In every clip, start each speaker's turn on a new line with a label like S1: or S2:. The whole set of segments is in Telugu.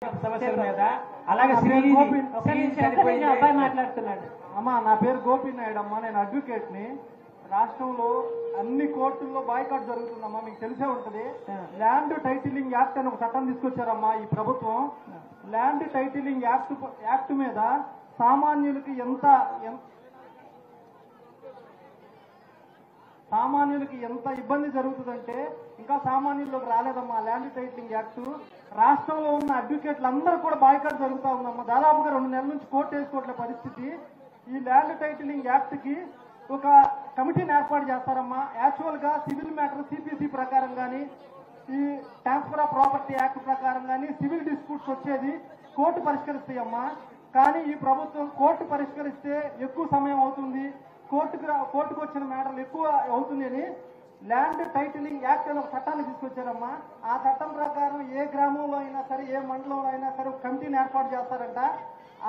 S1: సమస్యల మీద అలాగే అబ్బాయి మాట్లాడుతున్నాడు.
S2: అమ్మా నా పేరు గోపీనాయుడు అమ్మా, నేను అడ్వకేట్ని. రాష్ట్రంలో అన్ని కోర్టుల్లో బాయ్కాట్ జరుగుతుందమ్మా, మీకు తెలిసే ఉంటుంది. ల్యాండ్ టైటిలింగ్ యాక్ట్ అని ఒక చట్టం తీసుకొచ్చారమ్మా ఈ ప్రభుత్వం. ల్యాండ్ టైటిలింగ్ యాక్ట్ మీద సామాన్యులకి ఎంత ఇబ్బంది జరుగుతుందంటే ఇంకా సామాన్యుల్లోకి రాలేదమ్మా ల్యాండ్ టైటిలింగ్ యాక్ట్. రాష్ట్రంలో ఉన్న అడ్వకేట్లు అందరూ కూడా బాయ్కాట్ జరుగుతూ ఉందమ్మా. దాదాపుగా 2 నెలల నుంచి కోర్టు వేసుకోవట్లే పరిస్థితి. ఈ ల్యాండ్ టైటిలింగ్ యాక్ట్ కి ఒక కమిటీని ఏర్పాటు చేస్తారమ్మా. యాక్చువల్ గా సివిల్ మ్యాటర్ సిపిసి ప్రకారం కానీ, ఈ ట్రాన్స్ఫర్ ఆఫ్ ప్రాపర్టీ యాక్ట్ ప్రకారం కానీ సివిల్ డిస్ప్యూట్స్ వచ్చేది కోర్టు పరిష్కరిస్తాయమ్మా. కానీ ఈ ప్రభుత్వం కోర్టు పరిష్కరిస్తే ఎక్కువ సమయం అవుతుంది, కోర్టుకు వచ్చిన మ్యాటర్లు ఎక్కువ అవుతుంది అని ల్యాండ్ టైటిలింగ్ యాక్ట్ అని ఒక చట్టాన్ని తీసుకొచ్చారమ్మా. ఆ చట్టం ప్రకారం ఏ గ్రామంలో అయినా సరే, ఏ మండలంలో అయినా సరే ఒక కమిటీని ఏర్పాటు చేస్తారంట.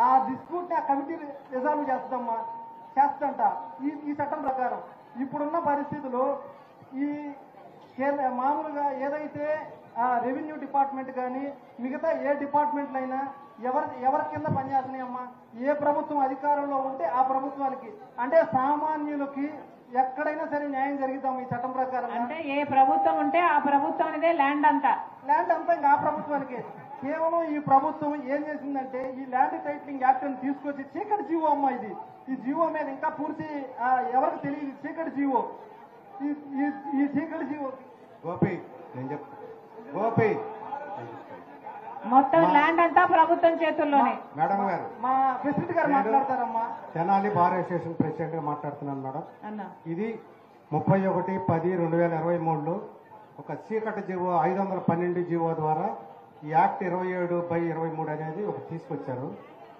S2: ఆ డిస్ప్యూట్ ని ఆ కమిటీ రిజాల్వ్ చేస్తంట ఈ చట్టం ప్రకారం. ఇప్పుడున్న పరిస్థితుల్లో ఈ మామూలుగా ఏదైతే రెవెన్యూ డిపార్ట్మెంట్ కానీ మిగతా ఏ డిపార్ట్మెంట్లు అయినా ఎవరి కింద పనిచేస్తున్నాయమ్మా? ఏ ప్రభుత్వం అధికారంలో ఉంటే ఆ ప్రభుత్వానికి, అంటే సామాన్యులకి ఎక్కడైనా సరే న్యాయం జరుగుతాము ఈ చట్టం ప్రకారం.
S1: అంటే ఏ ప్రభుత్వం ఉంటే ఆ ప్రభుత్వానిదే ల్యాండ్ అంతా
S2: ఇంకా ఆ ప్రభుత్వానికి. కేవలం ఈ ప్రభుత్వం ఏం చేసిందంటే ఈ ల్యాండ్ టైటిలింగ్ యాక్ట్ ని తీసుకొచ్చి చీకటి జీవో అమ్మా ఇది. ఈ జీవో మీద ఇంకా పూర్తి ఎవరికి తెలియదు. చీకటి జీవో, ఈ చీకటి జీవో
S3: గోపి
S1: మొత్తం ల్యాండ్ అంతా ప్రభుత్వం చేతుల్లోనే.
S3: మేడం గారు,
S2: మా ప్రెసిడెంట్ గారు మాట్లాడతారమ్మా.
S3: తెనాలి బార్ అసోసియేషన్ ప్రెసిడెంట్ గా మాట్లాడుతున్నాను మేడం. ఇది 31/10/2023లో ఒక చీకటి జీవో 512 జీవో ద్వారా ఈ యాక్ట్ 27/23 అనేది ఒక తీసుకొచ్చారు.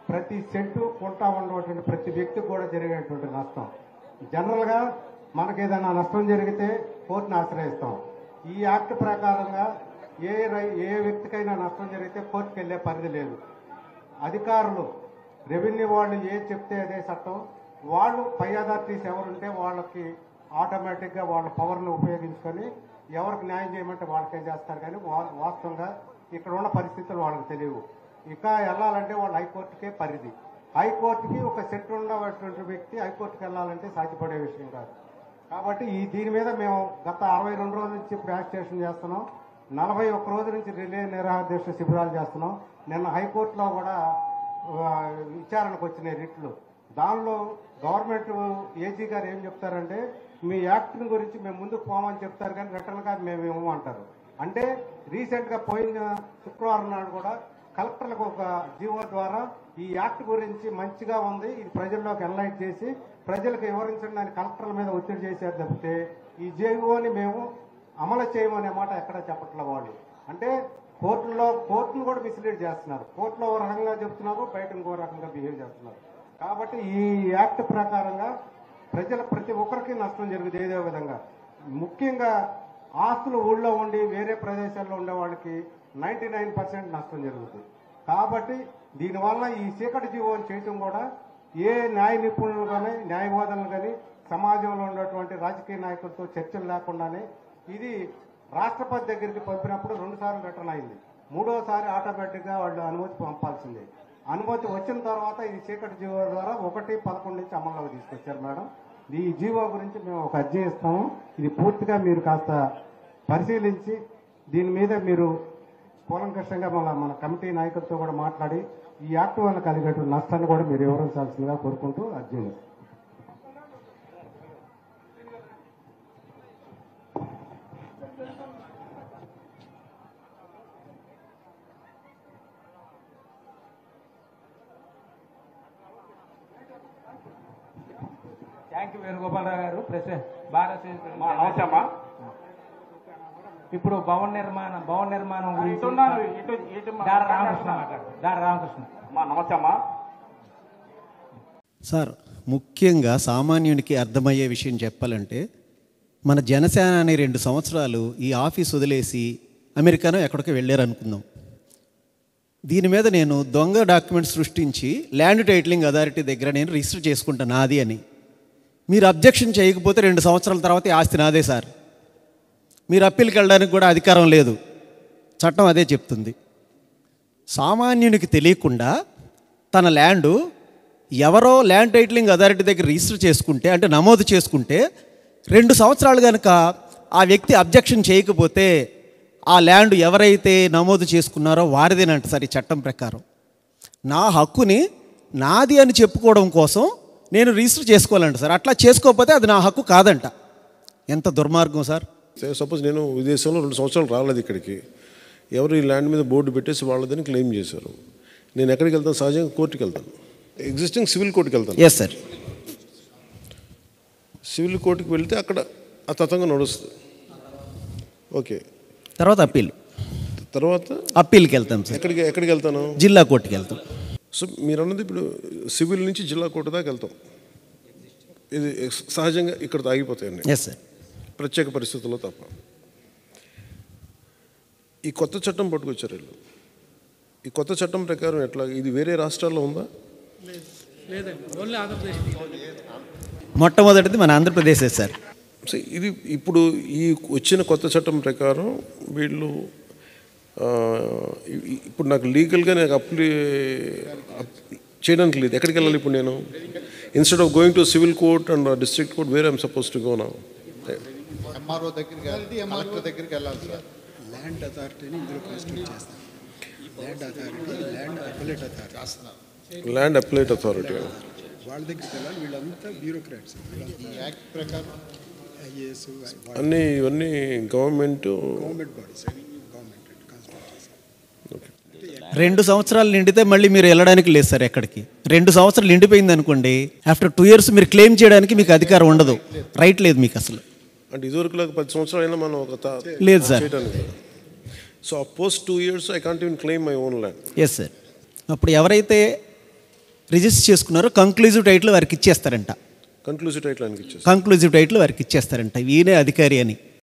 S3: ప్రతి సెంటు కొంటా ఉన్నటువంటి ప్రతి వ్యక్తికి కూడా జరిగేటువంటి నష్టం. జనరల్ గా మనకి ఏదైనా నష్టం జరిగితే కోర్టును ఆశ్రయిస్తాం. ఈ యాక్ట్ ప్రకారంగా ఏ వ్యక్తికైనా నష్టం జరిగితే కోర్టుకు వెళ్లే పరిధి లేదు. అధికారులు రెవెన్యూ వాళ్ళు ఏది చెప్తే అదే చట్టం. వాళ్ళు పై అథారిటీస్ ఎవరుంటే వాళ్ళకి ఆటోమేటిక్ గా వాళ్ళ పవర్ ను ఉపయోగించుకొని ఎవరికి న్యాయం చేయమంటే వాళ్ళకేం చేస్తారు. కానీ వాస్తవంగా ఇక్కడ ఉన్న పరిస్థితులు వాళ్ళకి తెలియవు. ఇంకా వెళ్ళాలంటే వాళ్ళు హైకోర్టుకే పరిధి. హైకోర్టుకి ఒక సెంటర్ ఉన్నటువంటి వ్యక్తి హైకోర్టుకి వెళ్ళాలంటే సాధ్యపడే విషయం కాదు. కాబట్టి దీని మీద మేము గత 62 రోజుల నుంచి ఇప్పుడు యాక్టివేషన్ చేస్తున్నాం. 41 రోజుల నుంచి రిలే నిరాహార శిబిరాలు చేస్తున్నాం. నిన్న హైకోర్టులో కూడా విచారణకు వచ్చినాయి రిట్లు. దానిలో గవర్నమెంట్ ఏజీ గారు ఏం చెప్తారంటే మీ యాక్ట్ గురించి మేము ముందుకు పోమని చెప్తారు కానీ రిటర్న్ గా మేము ఇవ్వమంటారు. అంటే రీసెంట్ గా పోయిన శుక్రవారం నాడు కూడా కలెక్టర్లకు ఒక జీవో ద్వారా ఈ యాక్ట్ గురించి మంచిగా ఉంది, ఇది ప్రజల్లోకి ఎన్లైట్ చేసి ప్రజలకు వివరించండి అని కలెక్టర్ల మీద ఒత్తిడి చేశారు తప్పితే ఈ జీవోని మేము అమలు చేయమనే మాట ఎక్కడా చెప్పట్లే వాళ్ళు. అంటే కోర్టును కూడా మిస్లీడ్ చేస్తున్నారు. కోర్టులో ఒక రకంగా చెప్తున్నారు, బయట ఇంకో రకంగా బిహేవ్ చేస్తున్నారు. కాబట్టి ఈ యాక్ట్ ప్రకారంగా ప్రతి ఒక్కరికి నష్టం జరుగుతుంది ఏదో విధంగా. ముఖ్యంగా ఆస్తులు ఊళ్ళో ఉండి వేరే ప్రదేశాల్లో ఉండే వాళ్ళకి 99% నష్టం జరుగుతుంది. కాబట్టి దీనివల్ల ఈ చీకటి జీవోని చేయటం కూడా ఏ న్యాయ నిపుణులు కానీ న్యాయవాదులు కానీ సమాజంలో ఉన్నటువంటి రాజకీయ నాయకులతో చర్చలు లేకుండానే ఇది రాష్ట్రపతి దగ్గరికి పంపినప్పుడు 2 సార్లు రిటర్న్ అయింది. 3వసారి ఆటోమేటిక్ గా వాళ్ళు అనుమతి పంపాల్సిందే. అనుమతి వచ్చిన తర్వాత ఈ చీకటి జీవో ద్వారా 1/11 నుంచి అమల్లోకి తీసుకొచ్చారు మేడం. ఈ జీవో గురించి మేము ఒక అర్జీ ఇస్తాము. ఇది పూర్తిగా మీరు కాస్త పరిశీలించి దీని మీద మీరు కూలంకషంగా మన కమిటీ నాయకులతో కూడా మాట్లాడి ఈ యాక్ట్ వల్ల కలిగేటువంటి నష్టాన్ని కూడా మీరు వివరించాల్సిందిగా కోరుకుంటూ అర్జీ.
S4: థ్యాంక్ యూ వేణుగోపాలరావు గారు, ప్రెసిడెంట్ భారత. ఇప్పుడు భవన నిర్మాణం గురించి దార రామకృష్ణ
S5: నమస్తే అమ్మా.
S6: సార్, ముఖ్యంగా సామాన్యునికి అర్థమయ్యే విషయం చెప్పాలంటే మన జనసేన అనే 2 సంవత్సరాలు ఈ ఆఫీస్ వదిలేసి అమెరికానో ఎక్కడికి వెళ్ళారు అనుకుందాం. దీని మీద నేను దొంగ డాక్యుమెంట్ సృష్టించి ల్యాండ్ టైటిలింగ్ అథారిటీ దగ్గర నేను రిజిస్టర్ చేసుకుంటాను నాది అని. మీరు అబ్జెక్షన్ చేయకపోతే 2 సంవత్సరాల తర్వాత ఈ ఆస్తి నాదే సార్. మీరు అప్పీల్కి వెళ్ళడానికి కూడా అధికారం లేదు, చట్టం అదే చెప్తుంది. సామాన్యునికి తెలియకుండా తన ల్యాండు ఎవరో ల్యాండ్ టైటిలింగ్ అథారిటీ దగ్గర రిజిస్టర్ చేసుకుంటే, అంటే నమోదు చేసుకుంటే 2 సంవత్సరాలు కనుక ఆ వ్యక్తి అబ్జెక్షన్ చేయకపోతే ఆ ల్యాండ్ ఎవరైతే నమోదు చేసుకున్నారో వారిదేనంట సార్ ఈ చట్టం ప్రకారం. నా హక్కుని నాది అని చెప్పుకోవడం కోసం నేను రిజిస్టర్ చేసుకోవాలంట సార్. అట్లా చేసుకోకపోతే అది నా హక్కు కాదంట. ఎంత దుర్మార్గం సార్.
S7: సపోజ్ నేను విదేశంలో 2 సంవత్సరాలు రాలేదు ఇక్కడికి, ఎవరు ఈ ల్యాండ్ మీద బోర్డు పెట్టేసి వాళ్ళదని క్లెయిమ్ చేశారు. నేను ఎక్కడికి వెళ్తాను? సహజంగా కోర్టుకి వెళ్తాను, ఎగ్జిస్టింగ్ సివిల్ కోర్టుకి వెళ్తాను.
S6: Yes sir.
S7: సివిల్ కోర్టుకి వెళ్తే అక్కడ తతంగా నడుస్తుంది. ఓకే,
S6: తర్వాత అప్పీల్,
S7: తర్వాత
S6: అప్పీల్కి వెళ్తాం సార్.
S7: ఎక్కడికి వెళ్తాను?
S6: జిల్లా కోర్టుకి వెళ్తాం.
S7: సో మీరు అన్నది ఇప్పుడు సివిల్ నుంచి జిల్లా కోర్టు దాకా వెళ్తాం. ఇది సహజంగా ఇక్కడ ఆగిపోతాయండి.
S6: Yes sir.
S7: ప్రత్యేక పరిస్థితుల్లో తప్ప. ఈ కొత్త చట్టం పట్టుకొచ్చారు వీళ్ళు. ఈ కొత్త చట్టం ప్రకారం ఎట్లా, ఇది వేరే రాష్ట్రాల్లో ఉందా?
S6: మొట్టమొదటిది మన ఆంధ్రప్రదేశే సార్.
S7: సో ఇది ఇప్పుడు ఈ వచ్చిన కొత్త చట్టం ప్రకారం వీళ్ళు ఇప్పుడు నాకు లీగల్గా నాకు అప్లై చేయడానికి లేదు. ఎక్కడికి వెళ్ళాలి ఇప్పుడు నేను? Instead of going to civil court and district court, where I'm suppose to go now?
S8: MRO దగ్గరికి కలెక్టర్ దగ్గరికి వెళ్ళాలి సార్. ల్యాండ్ అథారిటీని ఇందులో కాన్స్టిట్యూట్ చేస్తాం. Land authority, land appellate authority చేస్తున్నారు.
S7: ల్యాండ్ అప్లేట్ అథారిటీ
S8: వాళ్ళ దగ్గరికి వెళ్ళాలి. వీళ్ళంతా బ్యూరోక్రాట్స్. ఈ యాక్ట్ ప్రకారం ఐఏఎస్
S7: అన్నీ ఇవన్నీ గవర్నమెంట్
S8: బాడీస్, గవర్నమెంట్ కాన్స్టిట్యూట్ చేస్తారు.
S6: 2 సంవత్సరాలు నిండితే మళ్ళీ మీరు వెళ్ళడానికి లేదు సార్ ఎక్కడికి. 2 సంవత్సరాలు నిండిపోయింది అనుకోండి, ఆఫ్టర్ 2 years మీరు క్లెయిమ్ చేయడానికి మీకు అధికారం ఉండదు, రైట్ లేదు మీకు అసలు.
S7: అంటే ఇదివరకులాగా 10 సంవత్సరాలు అయినా మనం ఒక
S6: లేదు సార్
S7: చేయడానికి. So post 2 years I can't even claim my own land.
S6: Yes sir. అప్పుడు ఎవరైతే రిజిస్టర్ చేసుకున్నారో కంక్లూజివ్ టైటిల్ వారికి ఇచ్చేస్తారంట.
S7: కంక్లూజివ్ టైటిల్ ఆయనకి ఇచ్చేసి
S6: కంక్లూజివ్ టైటిల్ వారికి ఇచ్చేస్తారంట, ఈయనే అధికారి అని.